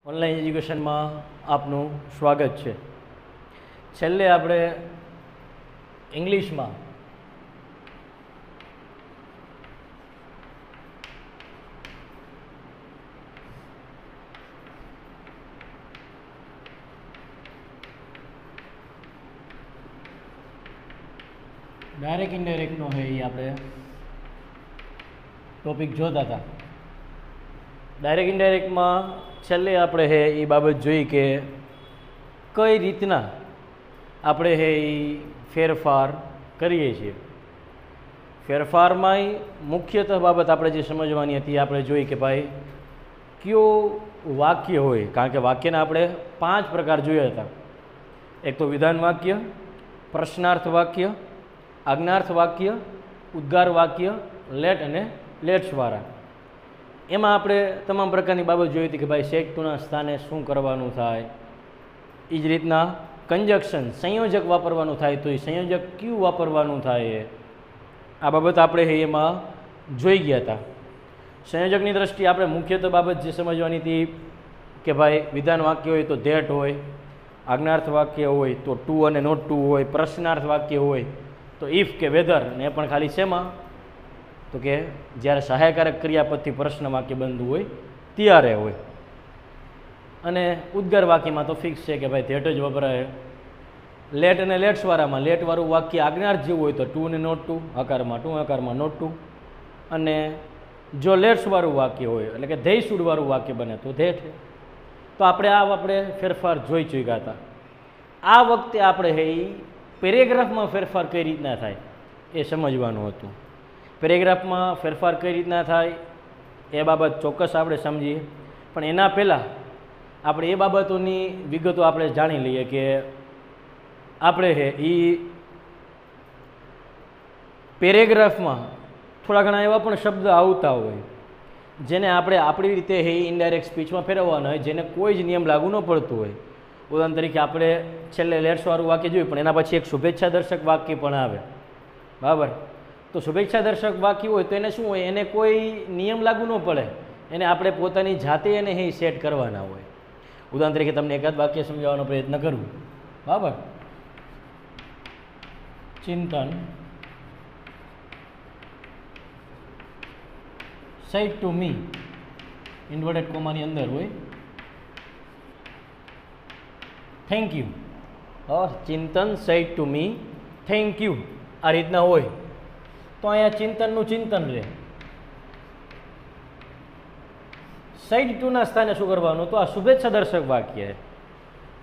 Online એજ્યુકેશનમાં આપનું સ્વાગત છે. છેલ્લે આપણે ઇંગ્લિશમાં ડાયરેક્ટ ઇનડાયરેક્ટનો છે એ આપણે ટોપિક જોતા હતા. ડાયરેક્ટ ઇનડાયરેક્ટમાં છેલ્લે આપણે હે એ બાબત જોઈ કે કઈ રીતના આપણે હે એ ફેરફાર કરીએ છીએ. ફેરફારમાંય મુખ્યતઃ બાબત આપણે જે સમજવાની હતી આપણે જોઈ કે ભાઈ કયો વાક્ય હોય, કારણ કે વાક્યના આપણે 5 પ્રકાર જોયા હતા. એક તો વિધાન વાક્ય, પ્રશ્નાર્થ વાક્ય, આજ્ઞાર્થ વાક્ય, ઉદ્ગાર વાક્ય, લેટ અને લેટ્સવાળા. એમાં આપણે તમામ પ્રકારની બાબત જોઈ હતી કે ભાઈ સેટ ટુના સ્થાને શું કરવાનું થાય. એ જ રીતના કંજક્શન સંયોજક વાપરવાનું થાય તો એ સંયોજક ક્યુ વાપરવાનું થાય, આ બાબત આપણે એમાં જોઈ ગયા હતા. સંયોજકની દ્રષ્ટિએ આપણે મુખ્યત્વે બાબત જે સમજવાની હતી કે ભાઈ વિધાન વાક્ય હોય તો ધેટ હોય, આજ્ઞાર્થ વાક્ય હોય તો ટુ અને નોટ ટુ હોય, પ્રશ્નાર્થ વાક્ય હોય તો ઇફ કે વેધર, ને એ પણ ખાલી શેમાં તો કે જ્યારે સહાયકારક ક્રિયાપદથી પ્રશ્ન વાક્ય બનતું હોય ત્યારે હોય. અને ઉદ્ગાર વાક્યમાં તો ફિક્સ છે કે ભાઈ ધેટ જ વપરાય. લેટ અને લેટ્સવાળામાં લેટવાળું વાક્ય આજ્ઞાર્થ જેવું હોય તો ટુ અને નોટ ટુ, હકારમાં ટુ, હકારમાં નોટ ટુ. અને જો લેટ્સવાળું વાક્ય હોય એટલે કે ધેય સુડવાળું વાક્ય બને તો ધેટ. તો આપણે ફેરફાર જોઈ ચૂક્યા હતા. આ વખતે આપણે એ પેરેગ્રાફમાં ફેરફાર કઈ રીતના થાય એ સમજવાનું હતું. પેરેગ્રાફમાં ફેરફાર કઈ રીતના થાય એ બાબત ચોક્કસ આપણે સમજીએ, પણ એના પહેલાં આપણે એ બાબતોની વિગતો આપણે જાણી લઈએ કે આપણે એ પેરેગ્રાફમાં થોડા ઘણા એવા પણ શબ્દ આવતા હોય જેને આપણે આપણી રીતે ઇનડાયરેક્ટ સ્પીચમાં ફેરવવાના હોય, જેને કોઈ જ નિયમ લાગુ ન પડતું હોય. ઉદાહરણ તરીકે આપણે છેલ્લે લેટ્સવાળું વાક્ય જોયું, પણ એના પછી એક શુભેચ્છા દર્શક વાક્ય પણ આવે, બરાબર. તો શુભેચ્છા દર્શક વાક્ય હોય તો એને શું હોય, એને કોઈ નિયમ લાગુ ન પડે, એને આપણે પોતાની જાતે એને સેટ કરવાના હોય. ઉદાહરણ તરીકે તમને એકાદ વાક્ય સમજાવવાનો પ્રયત્ન કરું, બરાબર. ચિંતન said to me, ઇન્વર્ટેડ કોમાની અંદર હોય, thank you. Or Chintan said to me thank you, આ રીતના હોય તો અહીંયા ચિંતનનું ચિંતન રહે. સાઈડ ટુના સ્થાને શું કરવાનું, તો આ શુભેચ્છા દર્શક વાક્ય.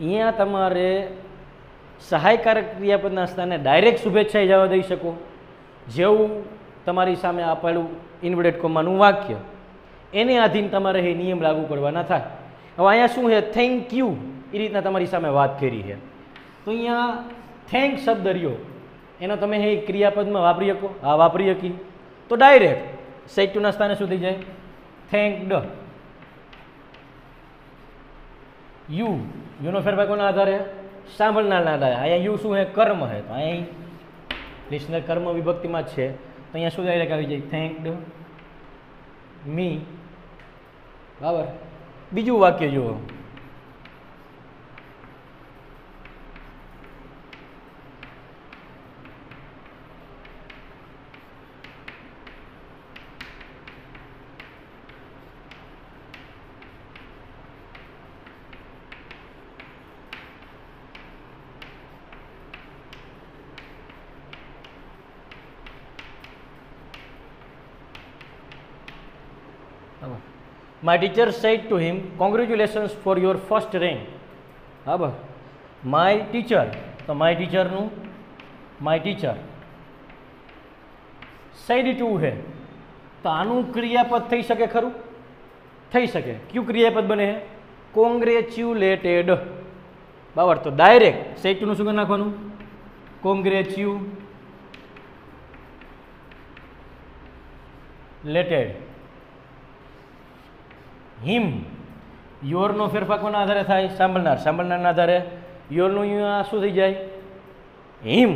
અહીંયા તમારે સહાયકારક ક્રિયાપદના સ્થાને ડાયરેક્ટ શુભેચ્છા જવા દઈ શકો, જેવું તમારી સામે આપેલું ઇન્વર્ટેડ કોમાનું વાક્ય એને આધીન તમારે એ નિયમ લાગુ કરવાના થાય. હવે અહીંયા શું છે, થેન્ક યુ એ રીતના તમારી સામે વાત કરી છે, તો અહીંયા થેન્ક શબ્દ રહ્યો એનો તમે એ ક્રિયાપદમાં વાપરી શકો. હા, વાપરી શકી. તો ડાયરેક્ટ સાઈડ ટુના સ્થાને શું થઈ જાય, થેન્કડ. યુ, યુનો ફેરફાર કોના આધારે, સાંભળનારના આધારે. અહીંયા યુ શું છે, કર્મ છે, તો અહીંયા લિસનર કર્મ વિભક્તિમાં જ છે, તો અહીંયા શું ડાયરેક્ટ આવી જાય, થેન્કડ મી, બરાબર. બીજું વાક્ય જુઓ, My teacher said to him, congratulations for your first rank. બરાબર. My teacher, તો my teacherનું my teacher said to છે, તો આનું ક્રિયાપદ થઈ શકે ખરું? થઈ શકે. કયું ક્રિયાપદ બને? કોંગ્રેચ્યુલેટેડ, બરાબર. તો ડાયરેક્ટ said to નું શું કરી નાખવાનું, કોંગ્રેચ્યુલેટેડ. હિમ, યોરનો ફેરફાર કોના આધારે થાય, સાંભળનારના આધારે. યોરનું અહીંયા શું થઈ જાય, હિમ,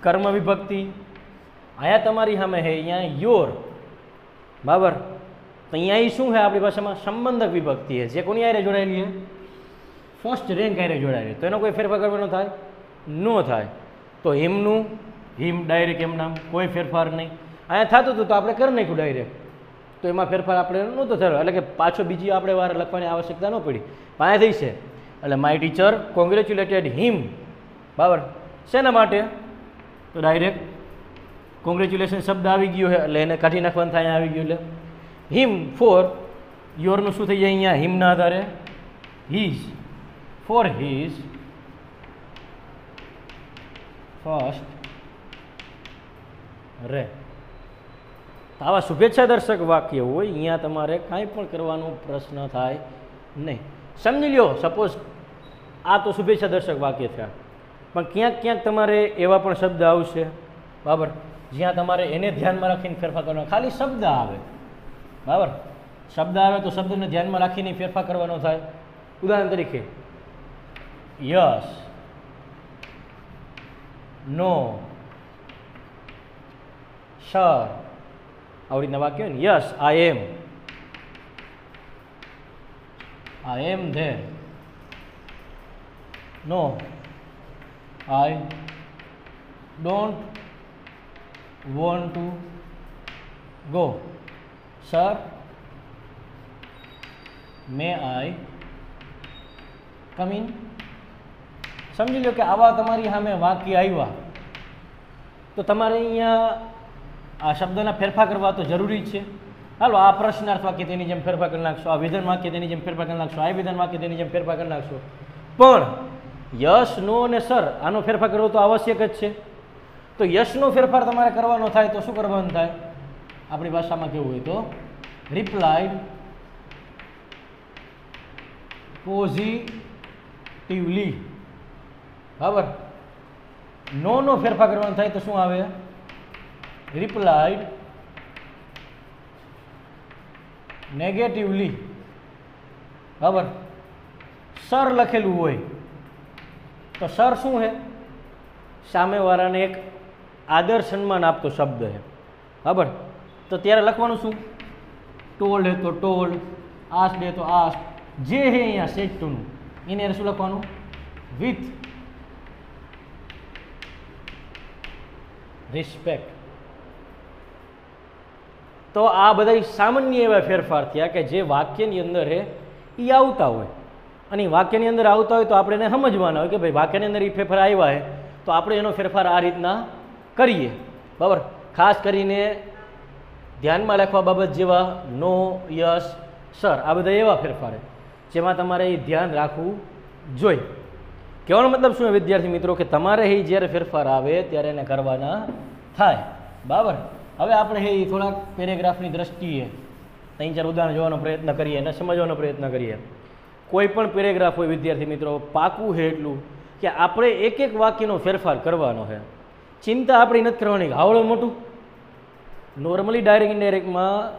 કર્મ વિભક્તિ. અહીંયા તમારી સામે હે અહીંયા યોર, બરાબર. તો અહીંયા એ શું છે આપણી ભાષામાં સંબંધક વિભક્તિ છે, જે કોની હારે જોડાયેલી છે? ફર્સ્ટ રેન્ક હારે જોડાયેલી. તો એનો કોઈ ફેરફાર કરવાનો થાય? ન થાય. તો હિમનું હિમ ડાયરેક્ટ એમ નામ, કોઈ ફેરફાર નહીં. અહીંયા થતું હતું તો આપણે કરી નાખ્યું ડાયરેક્ટ, તો એમાં ફેરફાર આપણે નહોતો થયો, એટલે કે પાછો બીજી આપણે વાર લખવાની આવશ્યકતા ન પડી, અહીંયા થઈ છે. એટલે માય ટીચર કોંગ્રેચ્યુલેટેડ હિમ. બરાબર. શેના માટે? તો ડાયરેક્ટ કોંગ્રેચ્યુલેશન શબ્દ આવી ગયો છે એટલે એને કાઢી નાખવાનું થાય, આવી ગયું એટલે હિમ ફોર યોરનું શું થઈ જાય અહીંયા? હિમના આધારે હીઝ, ફોર હીઝ ફર્સ્ટ રે. આવા શુભેચ્છા દર્શક વાક્ય હોય, અહીંયા તમારે કાંઈ પણ કરવાનો પ્રશ્ન થાય નહીં. સમજી લ્યો, સપોઝ આ તો શુભેચ્છા દર્શક વાક્ય થયા, પણ ક્યાંક ક્યાંક તમારે એવા પણ શબ્દ આવશે, બરાબર, જ્યાં તમારે એને ધ્યાનમાં રાખીને ફેરફાર કરવાનો. ખાલી શબ્દ આવે, બરાબર, શબ્દ આવે તો શબ્દને ધ્યાનમાં રાખીને ફેરફાર કરવાનો થાય. ઉદાહરણ તરીકે યસ, નો, સર, આવી રીતના વાક્ય હોય ને. Yes I am there. No I don't want to go. Sir may I come in. સમજી લો કે આવા તમારી સામે વાક્ય આવ્યા તો તમારે અહીંયા આ શબ્દના ફેરફાર કરવા તો જરૂરી જ છે. હાલો, આ પ્રશ્નાર્થ વાક્ય તેની જેમ ફેરફાર કરી નાખશો, આ વિધાન વાક્ય તેની જેમ ફેરફાર કરી નાખશો, આ વિધાન વાક્ય તેની જેમ ફેરફાર કરી નાખશો. પણ યસ, નો અને સર આનો ફેરફાર કરવો તો આવશ્યક જ છે. તો યશનો ફેરફાર તમારે કરવાનો થાય તો શું કરવાનું થાય? આપણી ભાષામાં કેવું હોય તો રિપ્લાઇડ પોઝિટિવલી. બરાબર. નો ફેરફાર કરવાનો થાય તો શું આવે? Replied negatively. બરાબર. સર લખેલું હોય તો સર શું છે? સામેવાળાને એક આદર સન્માન આપતો શબ્દ છે, બરાબર. તો ત્યારે લખવાનું શું? ટોલ્ડ હે તો ટોલ્ડ, આસ્ડ હે તો આસ્ડ, જે હે અહીંયા સેડ ટુનું એને શું લખવાનું? With respect. તો આ બધા સામાન્ય એવા ફેરફાર થયા કે જે વાક્યની અંદર હે એ આવતા હોય, અને વાક્યની અંદર આવતા હોય તો આપણે એને સમજવાના હોય કે ભાઈ વાક્યની અંદર એ ફેરફાર આવ્યા છે તો આપણે એનો ફેરફાર આ રીતના કરીએ, બરાબર. ખાસ કરીને ધ્યાનમાં રાખવા બાબત જેવા નો, યસ, સર, આ બધા એવા ફેરફાર જેમાં તમારે એ ધ્યાન રાખવું જોઈએ. કહેવાનો મતલબ શું છે વિદ્યાર્થી મિત્રો, કે તમારે એ જ્યારે ફેરફાર આવે ત્યારે એને કરવાના થાય, બરાબર. હવે આપણે એ થોડાક પેરેગ્રાફની દ્રષ્ટિએ 3-4 ઉદાહરણ જોવાનો પ્રયત્ન કરીએ અને સમજવાનો પ્રયત્ન કરીએ. કોઈ પણ પેરેગ્રાફ હોય વિદ્યાર્થી મિત્રો, પાકું છે એટલું કે આપણે એક એક વાક્યનો ફેરફાર કરવાનો છે. ચિંતા આપણી નથી કરવાની આવડું મોટું. નોર્મલી ડાયરેક્ટ ઇનડાયરેક્ટમાં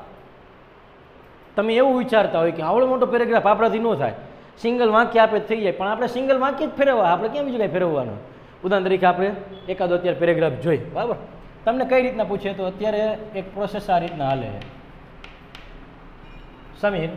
તમે એવું વિચારતા હોય કે આવડો મોટો પેરેગ્રાફ આપણાથી ન થાય, સિંગલ વાક્ય આપે થઈ જાય, પણ આપણે સિંગલ વાક્ય જ ફેરવવા, આપણે કેમ બીજું કંઈ ફેરવવાનું? ઉદાહરણ તરીકે આપણે એકાદો અત્યારે પેરેગ્રાફ જોઈ, બરાબર. તમને કઈ રીતના પૂછે તો અત્યારે એક પ્રોસેસ આ રીતના હાલે. Sameer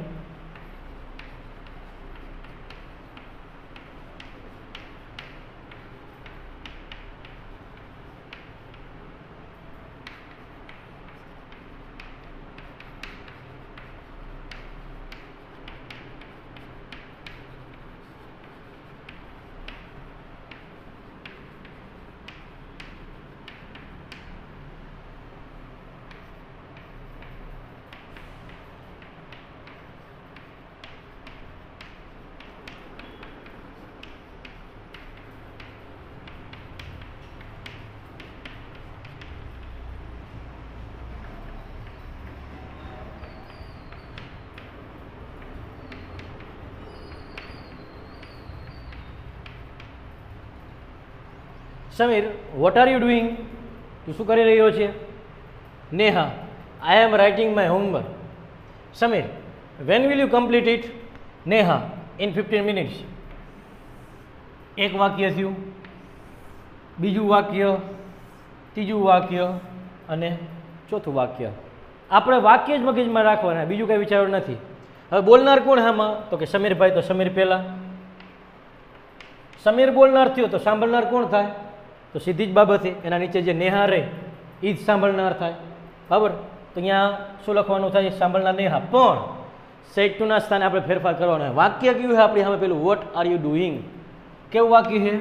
Sameer, what are you doing? તું શું કરી રહ્યો છે? Neha, I am writing my homework. Sameer, when will you complete it? Neha, in 15 minutes. એક વાક્ય થયું, બીજું વાક્ય, ત્રીજું વાક્ય અને ચોથું વાક્ય. આપણે વાક્ય જ મગજમાં રાખવાના, બીજું કંઈ વિચારવું નથી. હવે બોલનાર કોણ આમાં? તો કે સમીરભાઈ. તો સમીર પહેલાં, સમીર બોલનાર થયો તો સાંભળનાર કોણ થાય? તો સીધી જ બાબત છે, એના નીચે જે નેહા રહે એ જ સાંભળનાર થાય. બરાબર? તો અહીંયા શું લખવાનું થાય? સાંભળનાર નેહા. પણ સેટ ટુના સ્થાને આપણે ફેરફાર કરવાનો. વાક્ય કયું છે આપણી સામે? પેલું વોટ આર યુ ડુઈંગ. કેવું વાક્ય છે?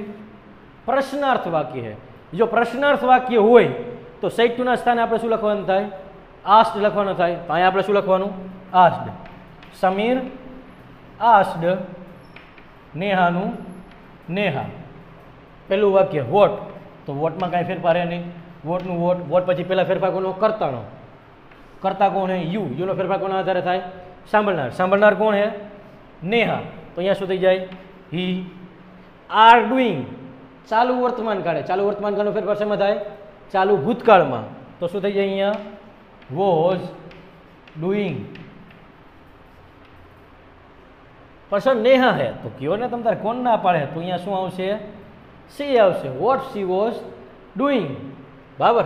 પ્રશ્નાર્થ વાક્ય છે. જો પ્રશ્નાર્થ વાક્ય હોય તો સેટ ટુના સ્થાને આપણે શું લખવાનું થાય? આસ્ડ લખવાનું થાય. તો અહીંયા આપણે શું લખવાનું? આસ્ડ. સમીર આસ્ડ નેહાનું નેહા. પેલું વાક્ય વોટ. તો વોટમાં કાંઈ ફેરફાર હે નહીં. વોટનું વોટ. વોટ પછી પહેલાં ફેરફાર કોનો? કર્તાનો. કર્તા કોણ હે? યુ. યુનો ફેરફાર કોના આધારે થાય? સાંભળનાર. સાંભળનાર કોણ હે? નેહા. તો અહીંયા શું થઈ જાય? હી આર ડુઈંગ. ચાલુ વર્તમાન કાળે. ચાલુ વર્તમાન કાળનો ફેરફાર શેમાં થાય? ચાલુ ભૂતકાળમાં. તો શું થઈ જાય અહીંયા? Was doing. પણ સર નેહા હે તો કયો ને તમ તારે કોણ ના પાડે? તો અહીંયા શું આવશે? સી આવશે. What she was doing. બરાબર?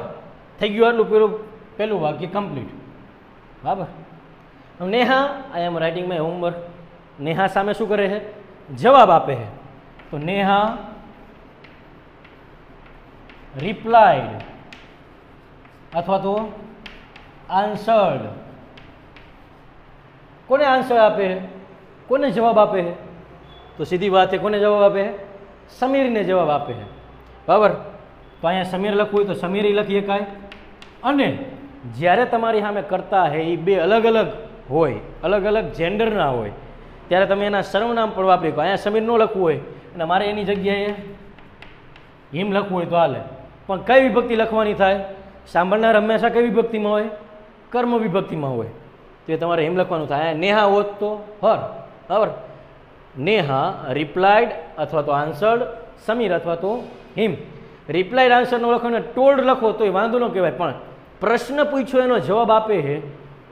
થઈ ગયું આટલું. પેલું વાક્ય કમ્પ્લીટ. બરાબર? Neha I am writing my homework. Neha સામે શું કરે છે? જવાબ આપે છે. તો નેહા રિપ્લાઇડ અથવા તો આન્સર્ડ. કોને આન્સર આપે છે? કોને જવાબ આપે છે? તો સીધી વાત છે, કોને જવાબ આપે છે? સમીરને જવાબ આપે છે. બરાબર? તો અહીંયા સમીર લખવું હોય તો સમીર લખી શકાય. અને જ્યારે તમારી સામે કરતા હે એ બે અલગ અલગ હોય, અલગ અલગ જેન્ડરના હોય, ત્યારે તમે એના સર્વનામ પણ વાપરી શકો. અહીંયા સમીર ન લખવું હોય અને મારે એની જગ્યાએ હિમ લખવું હોય તો હાલે. પણ કઈ વિભક્તિ લખવાની થાય? સાંભળનાર હંમેશા કઈ વિભક્તિમાં હોય? કર્મ વિભક્તિમાં હોય. તો એ તમારે હિમ લખવાનું થાય. નેહા હોત તો હર. બરાબર? નેહા રિપ્લાઇડ અથવા તો આન્સર્ડ, સમીર અથવા તો હિમ. રિપ્લાઇડ આન્સરનો લખો ને ટોલ્ડ લખો તો એ વાંધો ન કહેવાય. પણ પ્રશ્ન પૂછ્યો એનો જવાબ આપે છે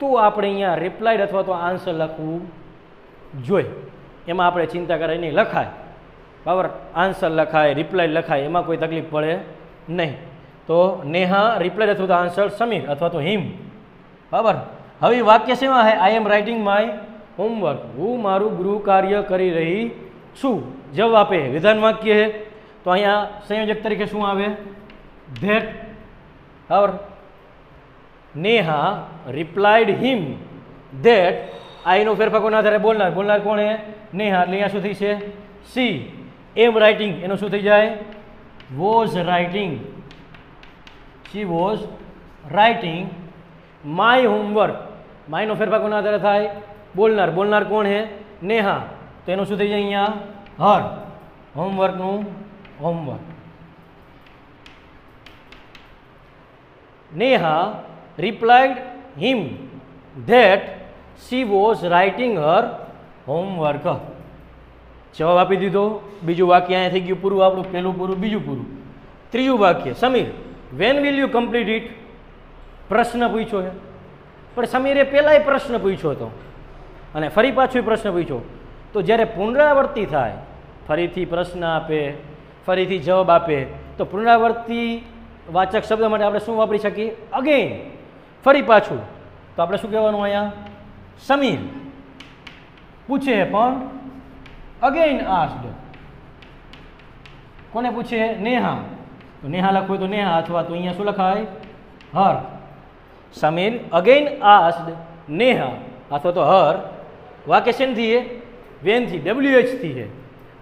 તો આપણે અહીંયા રિપ્લાઇડ અથવા તો આન્સર લખવું જોઈએ. એમાં આપણે ચિંતા કરે નહીં, લખાય. બરાબર? આન્સર લખાય, રિપ્લાઇડ લખાય, એમાં કોઈ તકલીફ પડે નહીં. તો નેહા રિપ્લાઇડ અથવા તો આન્સર સમીર અથવા તો હિમ. બરાબર? હવે વાક્ય શેમાં છે? આઈ એમ રાઇટિંગ માય હોમવર્ક. હું મારું ગૃહ કાર્ય કરી રહી છું. જવાબ આપે વિધાન વાક્ય છે. તો અહીંયા સંયોજક તરીકે શું આવે? ધેટ. બરાબર? Neha replied him that. આઈનો ફેરફાર કોના આધારે? બોલનાર. બોલનાર કોણ છે? નેહા. એટલે અહીંયા શું થઈ છે? She am writing. એનું શું થઈ જાય? Was writing. She was writing my homework. માયનો ફેરફાર કોના આધારે થાય? બોલનાર. બોલનાર કોણ છે? નેહા. તો એનું શું થઈ જાય અહીંયા? હર. હોમવર્કનું homework. Neha replied him that she was writing her homework. જવાબ આપી દીધો. બીજું વાક્ય અહીંયા થઈ ગયું પૂરું આપણું. પહેલું પૂરું, બીજું પૂરું. ત્રીજું વાક્ય Sameer when will you complete it. પ્રશ્ન પૂછ્યો છે પણ સમીરે પહેલાંય પ્રશ્ન પૂછ્યો હતો અને ફરી પાછો પ્રશ્ન પૂછ્યો. તો જ્યારે પુનરાવર્તી થાય, ફરીથી પ્રશ્ન આપે, ફરીથી જવાબ આપે, તો પુનરાવર્તી વાચક શબ્દ માટે આપણે શું વાપરી શકીએ? અગેન. ફરી પાછું. તો આપણે શું કહેવાનું અહીંયા? સમીર પૂછે પણ અગેન આસ્ડ. કોને પૂછે? નેહા. તો નેહા લખવું હોય તો નેહા અથવા તો અહીંયા શું લખાય? હર. સમીર અગેન આસ્ડ નેહા અથવા તો હર. વાક્ય શેનથી છે? વેનથી, WH થી છે.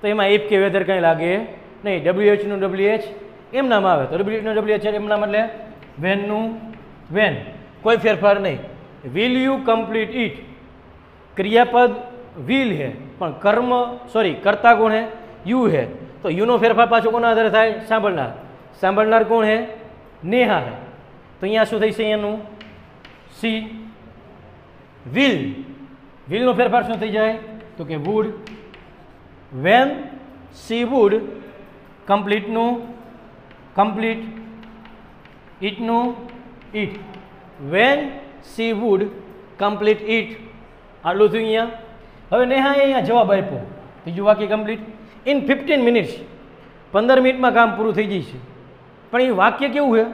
તો એમાં ઇફ કે વેધર કંઈ લાગે નહીં. WH નું WH એમ નામ આવે તો WH નું WH એમ નામ એટલે વેનનું વેન. કોઈ ફેરફાર નહીં. Will you complete it. ક્રિયાપદ વિલ હે પણ કર્મ કરતા કોણ હે? યુ હે. તો યુનો ફેરફાર પાછો કોના આધારે થાય? સાંભળનાર. સાંભળનાર કોણ હે? નેહા હે. તો અહીંયા શું થઈ છે? એનું સી વિલ. વિલનો ફેરફાર શું થઈ જાય? તો કે વુડ. વેન સી વુડ કમ્પ્લીટનું કમ્પ્લીટ, ઇટનું it. When she would complete it. આટલું થયું અહીંયા. હવે નેહાએ અહીંયા જવાબ આપ્યો. ત્રીજું વાક્ય કમ્પ્લીટ. In 15 minutes. 15 મિનિટમાં કામ પૂરું થઈ જશે. પણ એ વાક્ય કેવું છે?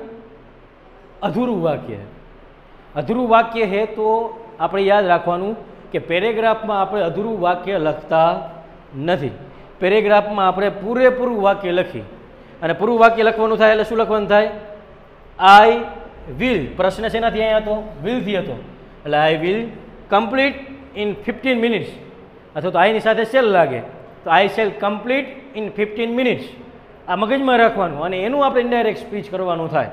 અધૂરું વાક્ય છે. અધૂરું વાક્ય છે તો આપણે યાદ રાખવાનું કે પેરેગ્રાફમાં આપણે અધૂરું વાક્ય લખતા નથી. પેરેગ્રાફમાં આપણે પૂરેપૂરું વાક્ય લખી અને પૂરું વાક્ય લખવાનું થાય એટલે શું લખવાનું થાય? I will. પ્રશ્ન શેનાથી અહીંયા હતો? વિલથી હતો. એટલે I will complete in 15 minutes, અથવા તો આઈની સાથે શેલ લાગે તો આઈ શેલ કમ્પ્લીટ ઇન 15 મિનિટ્સ. આ મગજમાં રાખવાનું અને એનું આપણે ઇનડાયરેક્ટ સ્પીચ કરવાનું થાય.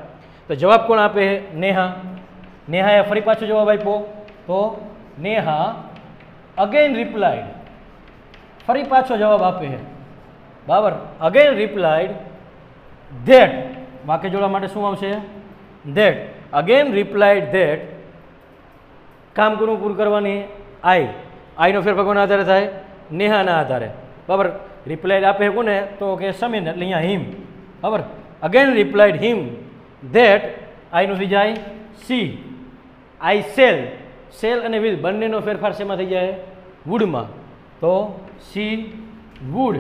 તો જવાબ કોણ આપે? નેહા. નેહાએ ફરી પાછો જવાબ આપ્યો તો નેહા અગેન રિપ્લાઇડ. ફરી પાછો જવાબ આપે છે, બરાબર. Again replied that. વાક્ય જોડવા માટે શું આવશે? ધેટ. Again replied that. કામ કોનું પૂરું કરવાની? આઈ. આઈનો ફેરફાર કોના આધારે થાય? નેહાના આધારે, બરાબર. રિપ્લાઇડ આપે કોને? તો કે સમીર, એટલે અહીંયા હિમ, બરાબર. Again replied him that. આઈનું થઈ જાય સી. I shall. સેલ અને વિલ બંનેનો ફેરફાર શેમાં થઈ જાય? વુડમાં. તો સી વુડ.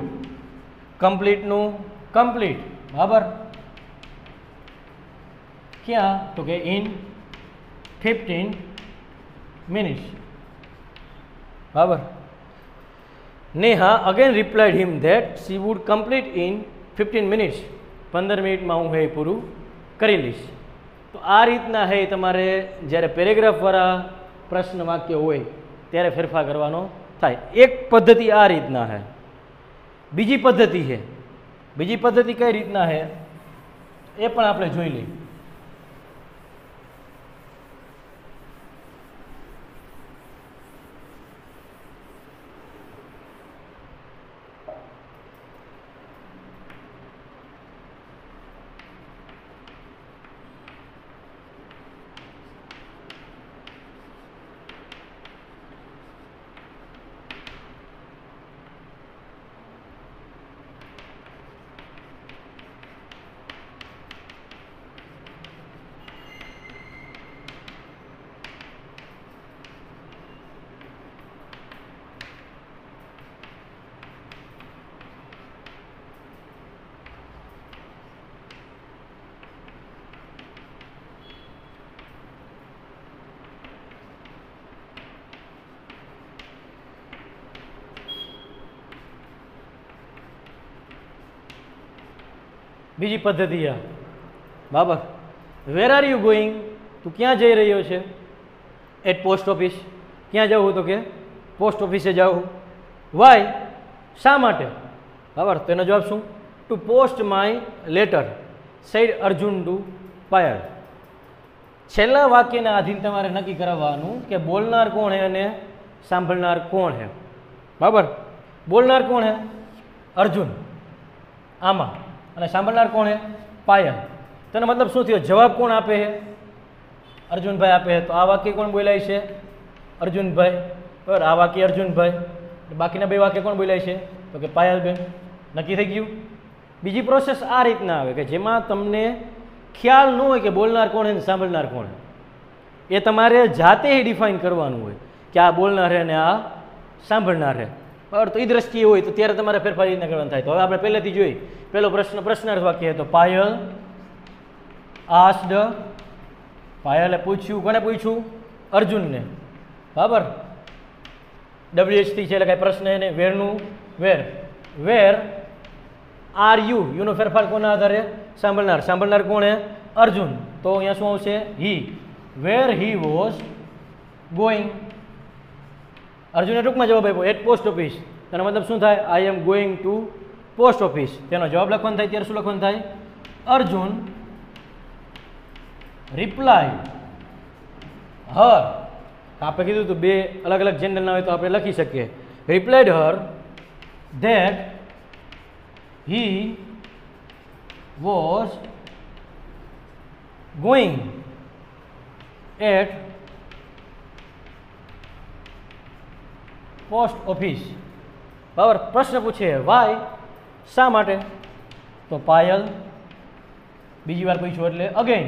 કમ્પ્લીટનું કમ્પ્લીટ, બરાબર. ક્યાં? તો કે ઇન 15 મિનિટ્સ, બરાબર. Neha again replied him that she would complete in 15 minutes. 15 મિનિટમાં હું હે પૂરું કરી લઈશ. તો આ રીતના હે તમારે જ્યારે પેરેગ્રાફવાળા પ્રશ્ન વાક્ય હોય ત્યારે ફેરફાર કરવાનો થાય. એક પદ્ધતિ આ રીતના છે. બીજી પદ્ધતિ છે. બીજી પદ્ધતિ કઈ રીતના છે એ પણ આપણે જોઈ લઈએ. બીજી પદ્ધતિ આ, બરાબર. Where are you going? તું ક્યાં જઈ રહ્યો છે? At post office. ક્યાં જવું? તો કે પોસ્ટ ઓફિસે જાઉં. વાય? શા માટે? બરાબર. તો એનો જવાબ શું? To post my letter said Arjun to Payal. છેલ્લા વાક્યના આધીન તમારે નક્કી કરવાનું કે બોલનાર કોણ છે અને સાંભળનાર કોણ છે, બરાબર. બોલનાર કોણ છે? અર્જુન આમાં, અને સાંભળનાર કોણ છે? પાયલ. તેનો મતલબ શું થયો? જવાબ કોણ આપે છે? અર્જુનભાઈ આપે છે. તો આ વાક્ય કોણ બોલાય છે? અર્જુનભાઈ, બરાબર. આ વાક્ય અર્જુનભાઈ. બાકીના બે વાક્ય કોણ બોલાય છે? તો કે પાયલબેન. નક્કી થઈ ગયું. બીજી પ્રોસેસ આ રીતના આવે કે જેમાં તમને ખ્યાલ ન હોય કે બોલનાર કોણ છે ને સાંભળનાર કોણ છે. એ તમારે જાતે ડિફાઇન કરવાનું હોય કે આ બોલનાર છે ને આ સાંભળનાર છે, બરાબર. તો એ દ્રષ્ટિએ હોય તો ત્યારે તમારે ફેરફાર રીતના કરવાનું થાય. તો હવે આપણે પહેલેથી જોઈ. પહેલો પ્રશ્ન પ્રશ્નાર્થ વાક્ય તો પાયલ આસ્ડ. પાયલે પૂછ્યું. કોને પૂછ્યું? અર્જુનને, બરાબર. WH થી છે એટલે કાંઈ પ્રશ્ન એને. વેરનું વેર. વેર આર યુ? યુનો ફેરફાર કોના આધારે? સાંભળનાર. સાંભળનાર કોણ છે? અર્જુન. તો અહીંયા શું આવશે? હી. વેર હી વોઝ ગોઈંગ. અર્જુને ટૂંકમાં જવાબ આપ્યો એટ પોસ્ટ ઓફિસ. તેનો મતલબ શું થાય? I am going to post office. તેનો જવાબ લખવાનો થાય ત્યારે શું લખવાનું થાય? Arjun reply her. આપણે કીધું તો બે અલગ અલગ જેન્ડર ના હોય તો આપણે લખી શકીએ. Replied her that he was going at post office, બરાબર. પ્રશ્ન પૂછે વાય? શા માટે? તો પાયલ બીજી વાર પૂછ્યું એટલે અગેન.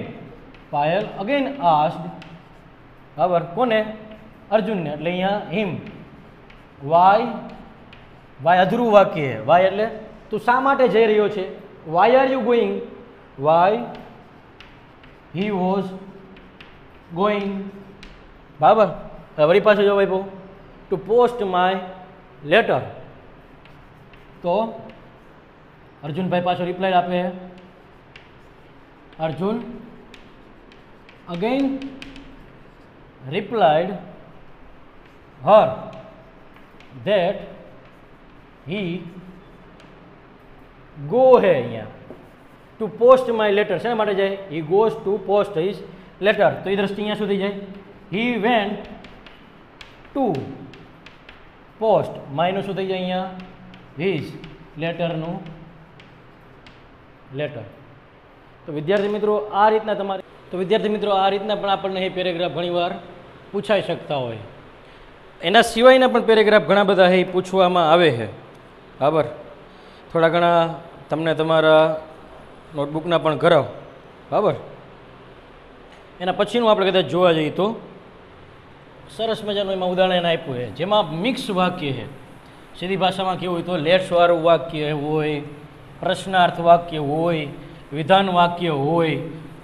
પાયલ અગેન આસ્ડ, બરાબર. કોને? અર્જુનને. એટલે અહીંયા હિમ. વાય? વાય અધૂરું વાક્ય. વાય એટલે તું શા માટે જઈ રહ્યો છે? Why are you going? Why he was going બરાબર. હવે વળી પાછો જવાબ આપ્યો ટુ પોસ્ટ માય લેટર. તો અર્જુનભાઈ પાછો રિપ્લાય આપે. Arjun again replied her that he go है અહીંયા ટુ પોસ્ટ માય લેટર. શેના માટે જાય? he goes to post his letter. તો એ દ્રષ્ટિ અહીંયા શું થઈ જાય? he went to post માયનું શું થઈ જાય અહીંયા? his લેટરનું લેટર. તો વિદ્યાર્થી મિત્રો આ રીતના તમારે આ રીતના પણ આપણને એ પેરેગ્રાફ ઘણીવાર પૂછાઈ શકતા હોય. એના સિવાયના પણ પેરેગ્રાફ ઘણા બધા એ પૂછવામાં આવે છે. બરાબર. થોડા ઘણા તમને તમારા નોટબુકના પણ કરાવ. બરાબર. એના પછીનું આપણે કદાચ જોવા જઈએ તો સરસ મજાનું એમાં ઉદાહરણ આપ્યું છે જેમાં મિક્સ વાક્ય છે. સીધી ભાષામાં કેવું હોય તો લેટ્સવાળું વાક્ય હોય, પ્રશ્નાર્થ વાક્ય હોય, વિધાન વાક્ય હોય,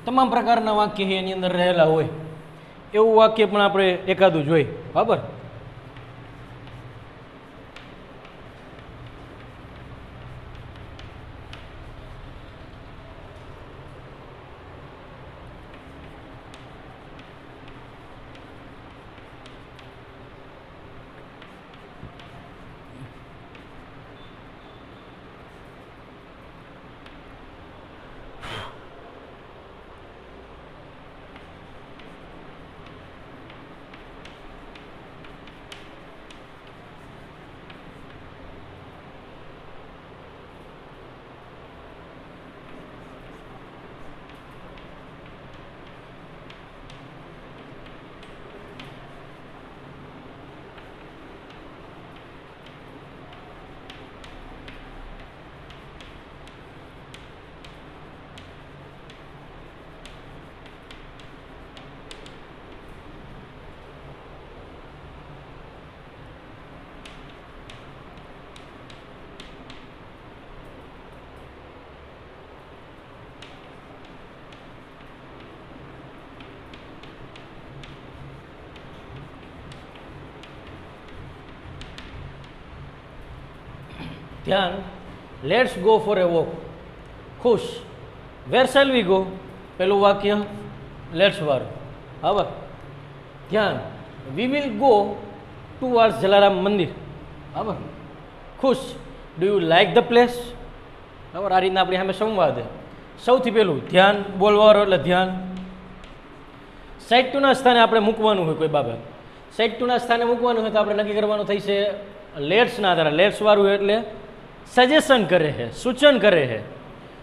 તમામ પ્રકારના વાક્ય એની અંદર રહેલા હોય. એવું વાક્ય પણ આપણે એકાદું જોઈએ. બરાબર. ધ્યાન. Let's go for a walk. ખુશ. વેર શેલ વી ગો? પેલું વાક્ય લેટ્સ વાળું. બરાબર. ધ્યાન. વી વિલ ગો ટુવર્ડ્સ જલારામ મંદિર. બરાબર. ખુશ. Do you like the place? બરાબર. આ રીતના આપણી સામે સંવાદ. સૌથી પહેલું ધ્યાન બોલવાળો એટલે ધ્યાન. સાઈડ ટુના સ્થાને આપણે મૂકવાનું હોય કોઈ બાબત. સાઈડ ટુના સ્થાને મૂકવાનું હોય તો આપણે નક્કી કરવાનું થઈ છે લેટ્સના આધારે. લેટ્સ વાળું એટલે સજેશન કરે છે, સૂચન કરે છે.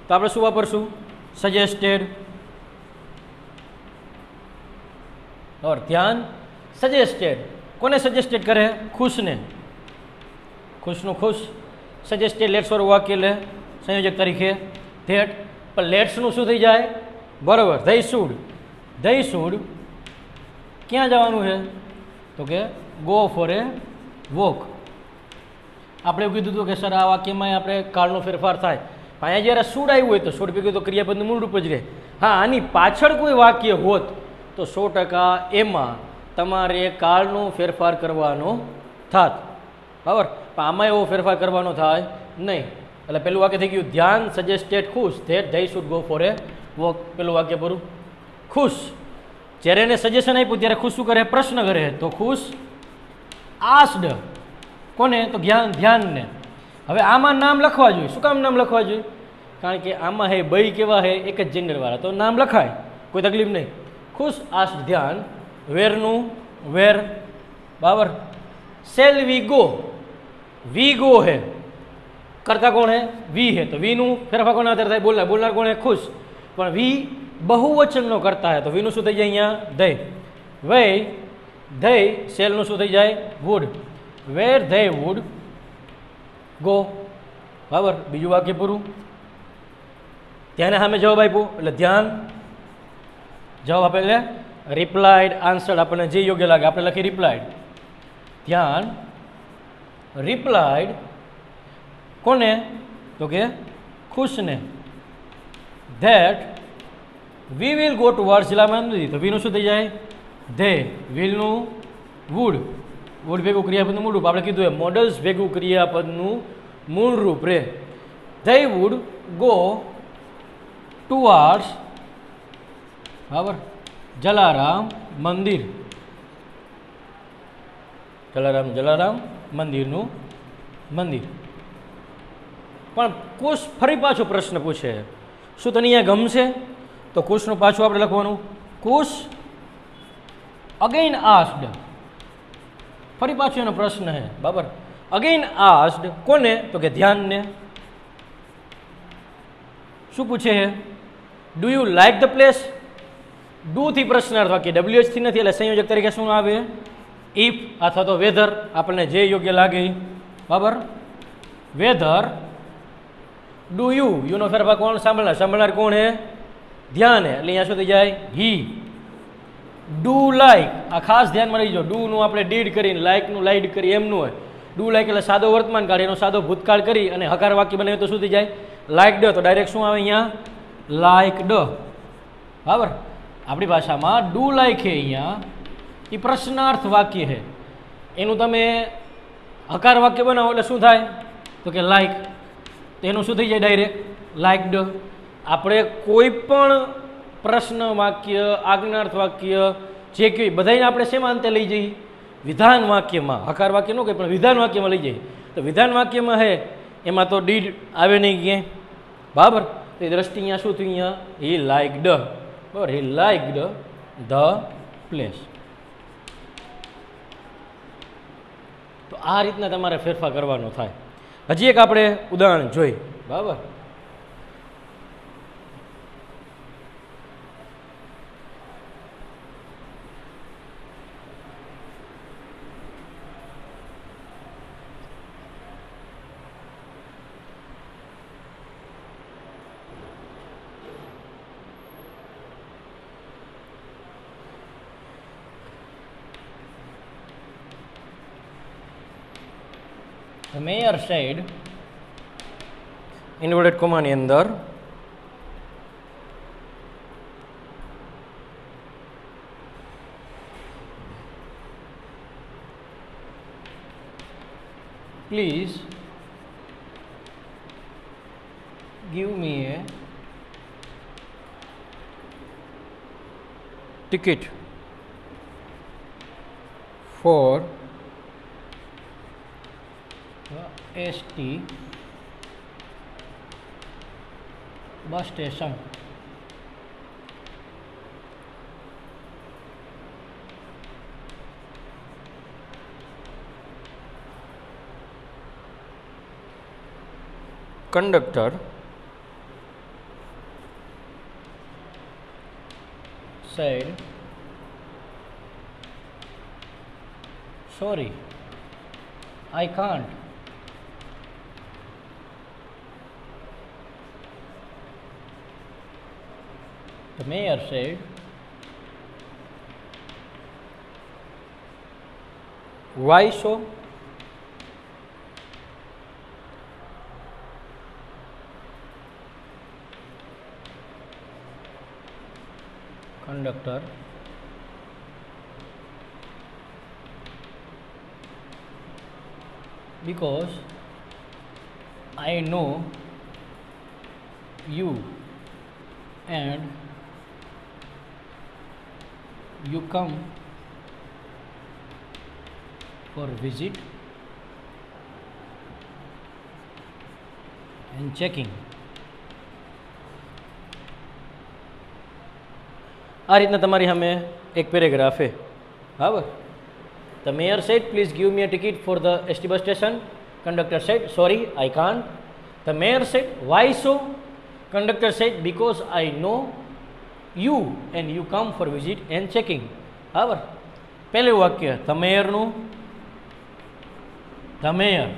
તો આપણે શું વાપરશું? સજેસ્ટેડ. ઓર ધ્યાન સજેસ્ટેડ. કોને સજેસ્ટેડ કરે? ખુશને. ખુશનું ખુશ. સજેસ્ટેડ લેટ્સ વાળું વાક્ય એટલે સંયોજક તરીકે ધેટ. પણ લેટ્સનું શું થઈ જાય? બરાબર. ધઈ શુડ. ધઈ શુડ ક્યાં જવાનું છે? તો કે ગો ફોર એ વોક. આપણે એવું કીધું હતું કે સર આ વાક્યમાં આપણે કાળનો ફેરફાર થાય. અહીંયા જ્યારે શુડ આવ્યું હોય તો શુડ ભેગું તો ક્રિયાપદનું મૂળ રૂપ જ રહે. હા, આની પાછળ કોઈ વાક્ય હોત તો 100% એમાં તમારે કાળનો ફેરફાર કરવાનો થાત. બરાબર. પણ આમાં એવો ફેરફાર કરવાનો થાય નહીં. એટલે પેલું વાક્ય થઈ ગયું ધ્યાન suggested Khush that they should go for a walk. પેલું વાક્ય પૂરું. ખુશ. જ્યારે એને સજેશન આપ્યું ત્યારે ખુશ શું કરે? પ્રશ્ન કરે. તો ખુશ આસ્ડ. કોને? તો ધ્યાનને. હવે આમાં નામ લખવા જોઈએ. શું કામ નામ લખવા જોઈએ? કારણ કે આમાં હે બઈ કેવા હે? એક જ જેન્ડરવાળા. તો નામ લખાય, કોઈ તકલીફ નહીં. ખુશ આસ્ડ ધ્યાન. વેરનું વેર. બરાબર. Shall we go. We go હે. કરતા કોણ હે? વી હે. તો વીનું ફેરફાર કોના આધારે થાય? બોલનાર. બોલનાર કોણ હે? ખુશ. પણ વી બહુવચનનો કરતા હે તો વીનું શું થઈ જાય અહીંયા? ધઈ. વય ધઈ શેલનું શું થઈ જાય? Would. Where they would go. બરાબર. બીજું વાક્ય પૂરું. ધ્યાને સામે જવાબ આપ્યો એટલે ધ્યાન. જવાબ આપે એટલે રિપ્લાઇડ, આન્સર. આપણને જે યોગ્ય લાગે આપણે લખી રિપ્લાઇડ. ધ્યાન રિપ્લાઇડ કોને? તો કે ખુશને. That we will go towards Jalaram Mandir. તો વીનું શું થઈ જાય? ધે વિલનું વુડ, વુડ ભેગું ક્રિયાપદનું મૂળ રૂપ આપણે કીધું એ મોડલ્સ ભેગું ક્રિયાપદનું મૂળ રૂપ રે. ધે વુડ ગો ટુવાર્ડ્સ, બરાબર, જલારામ મંદિર, જલારામ મંદિરનું મંદિર. પણ કુશ ફરી પાછો પ્રશ્ન પૂછે, શું તને અહીંયા ગમશે? તો કુશનું પાછું આપણે લખવાનું, કુશ અગેન આસ્ડ, ફરી પાછો એનો પ્રશ્ન છે, બરાબર. અગેન આસ્ડ કોને? તો કે ધ્યાનને. શું પૂછે છે? Do you like the place? Do થી પ્રશ્નાર્થ વાક્ય, WH થી નથી, એટલે સંયોજક તરીકે શું આવે? ઇફ અથવા તો વેધર, આપણને જે યોગ્ય લાગે, બરાબર. વેધર ડુ યુ, યુનો ફેરફાર કોણ સાંભળનાર? સાંભળનાર કોણ હે? ધ્યાન હે, એટલે અહીંયા શું થઈ જાય? હી. ડુ લાઇક, આ ખાસ ધ્યાનમાં રહીજો, ડુ નું આપણે ડીડ કરીને, લાઇક નું લાઇડ કરી એમનું હોય. ડુ લાઇક એટલે સાદો વર્તમાન કાળ, એનો સાદો ભૂતકાળ કરી અને હકાર વાક્ય બનાવે તો શું થઈ જાય? લાઇક ડ. તો ડાયરેક્ટ શું આવે અહીંયા? લાઇક ડ, બરાબર. આપણી ભાષામાં ડુ લાઇક હે, અહીંયા એ પ્રશ્નાર્થ વાક્ય છે, એનું તમે હકાર વાક્ય બનાવો એટલે શું થાય? તો કે લાઇક. તો એનું શું થઈ જાય? ડાયરેક્ટ લાઇક ડ. આપણે કોઈ પણ પ્રશ્ન વાક્ય, આજ્ઞાર્થ વાક્ય જે કહ્યું બધાને આપણે શેમાં અંતે લઈ જઈએ? વિધાન વાક્યમાં. હકાર વાક્ય ન કહે પણ વિધાન વાક્યમાં લઈ જઈએ. તો વિધાન વાક્યમાં હે એમાં તો ડીડ આવે નહીં ક્યાંય, બરાબર. તો એ દ્રષ્ટિ અહીંયા શું થયું? અહીંયા હી લાઇકડ, બરાબર. હી લાઇકડ ધ પ્લેસ. તો આ રીતના તમારે ફેરફાર કરવાનો થાય. હજી એક આપણે ઉદાહરણ જોઈ, બરાબર. The mayor said, inverted comma ની અંદર, please give me a ticket for ST bus station. Conductor said, sorry, I can't. The mayor said, why so? Conductor because I know you and you come for visit and checking. આ રીતના તમારી સામે એક paragraph છે, બરાબર. The mayor said, please give me a ticket for the ST bus station. Conductor said, sorry, I can't. The mayor said, why so? Conductor said, because I know you and you come for visit and checking. બરાબર. પહેલું વાક્ય the mayorનું, the mayor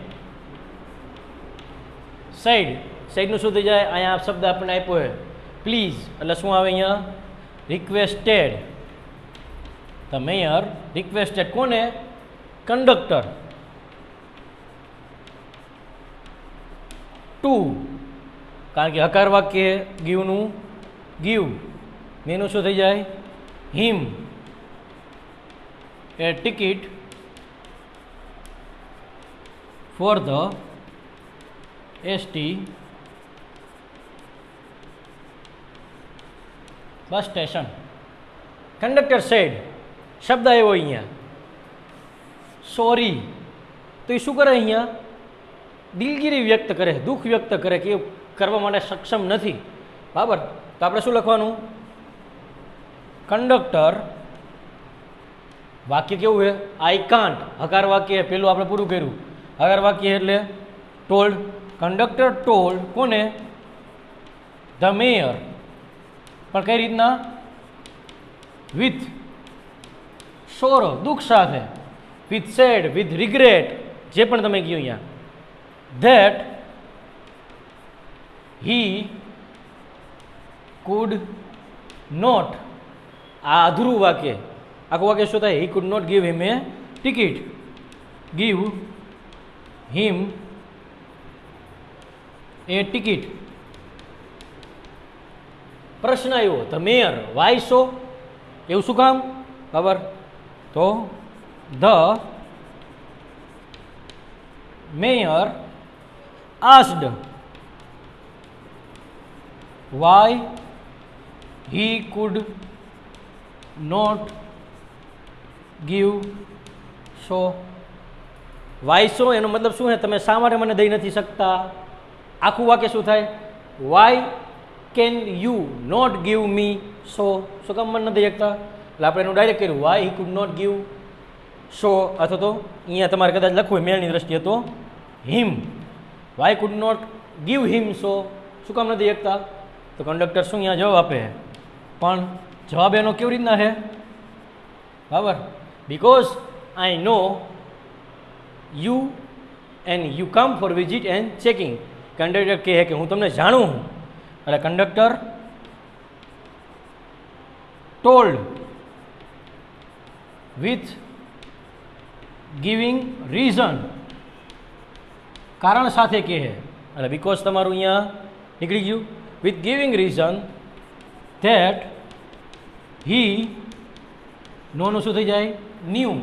said, સાઈડનું શું થઈ જાય? અહીંયા શબ્દ આપણને આપ્યો છે પ્લીઝ, એટલે શું આવે અહીંયા? રિક્વેસ્ટેડ. ધ મેયર રિક્વેસ્ટેડ કોને? કંડક્ટર ટુ, કારણ કે હકાર વાક્ય ગીવનું ગીવ, મેનું શું થઈ જાય? Him. a ticket for the ST bus station. Conductor said, શબ્દ આવ્યો અહીંયા સોરી, તો એ શું કરે અહીંયા? દિલગીરી વ્યક્ત કરે, દુઃખ વ્યક્ત કરે કે એ કરવા માટે સક્ષમ નથી. બરાબર, તો આપણે શું લખવાનું? કંડક્ટર, વાક્ય કેવું છે? આઈ કાન્ટ, હકાર વાક્ય પેલું આપણે પૂરું કર્યું. હકાર વાક્ય એટલે ટોલ્ડ. કંડક્ટર ટોલ્ડ કોને? The mayor. પણ કઈ રીતના? વિથ સોરો, દુઃખ સાથે. વિથ સેડ, વિથ રિગ્રેટ, જે પણ તમે કહ્યું અહીંયા. ધેટ હી કુડ નોટ, આ અધૂરું વાક્ય. આખું વાક્ય શું થાય? He could not give him a ticket. Give him a ticket. પ્રશ્ન આવ્યો, ધ મેયર, વાય સો? એવું શું કામ? બરાબર, તો the mayor asked why he could not give so. why so એનો મતલબ શું છે? તમે શા માટે મને દઈ નથી શકતા? આખું વાક્ય શું થાય? why can you not give me so? શું કામ મને નથી શકતા? એટલે આપણે એનું ડાયરેક્ટ કર્યું, why he could not give so, અથવા તો અહીંયા તમારે કદાચ લખવું મેળની દ્રષ્ટિએ તો him. Why could not give him so, શું કામ નથી એકતા? તો કંડક્ટર શું અહીંયા જવાબ આપે? પણ જવાબ એનો કેવી રીતના છે? બરાબર, because I know you and you come for visit and checking. Conductor કહે કે હું તમને જાણું છું. એટલે conductor told with giving reason, કારણ સાથે કહે. એટલે બિકોઝ તમારું અહીંયા નીકળી ગયું. With giving reason that he, નોનું શું થઈ જાય? ન્યૂ.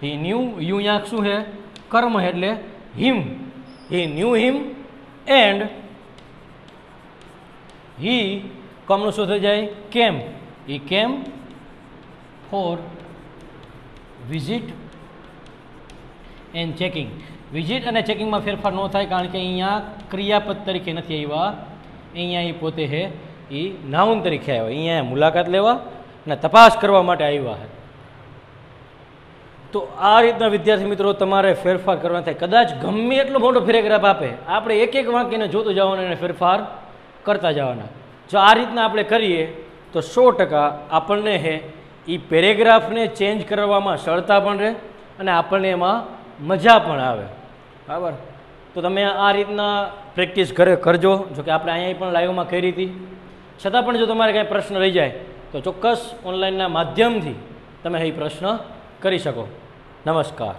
હી ન્યૂ, યુ અહીંયા શું છે? કર્મ એટલે હિમ. હી ન્યૂ હિમ એન્ડ હી, કમનું શું થઈ જાય? Came. He came for visit and checking. Visit અને ચેકિંગમાં ફેરફાર ન થાય, કારણ કે અહીંયા ક્રિયાપદ તરીકે નથી આવ્યા. અહીંયા એ પોતે છે એ નાઉન તરીકે આવ્યા. અહીંયા મુલાકાત લેવા અને તપાસ કરવા માટે આવ્યા છે. તો આ રીતના વિદ્યાર્થી મિત્રો તમારે ફેરફાર કરવા થાય. કદાચ ગમે એટલો મોટો પેરેગ્રાફ આપે, આપણે એક એક વાક્યને જોતું જવાનું અને ફેરફાર કરતા જવાના. જો આ રીતના આપણે કરીએ તો 100% આપણને છે એ પેરેગ્રાફને ચેન્જ કરવામાં સરળતા પણ રહે અને આપણને એમાં મજા પણ આવે. બરાબર, તો તમે આ રીતના પ્રેક્ટિસ કરજો. જોકે આપણે અહીંયા પણ લાઈવમાં કરી હતી. છતાં પણ જો તમારે કાંઈ પ્રશ્ન રહી જાય તો ચોક્કસ ઓનલાઈનના માધ્યમથી તમે એ પ્રશ્ન કરી શકો. નમસ્કાર.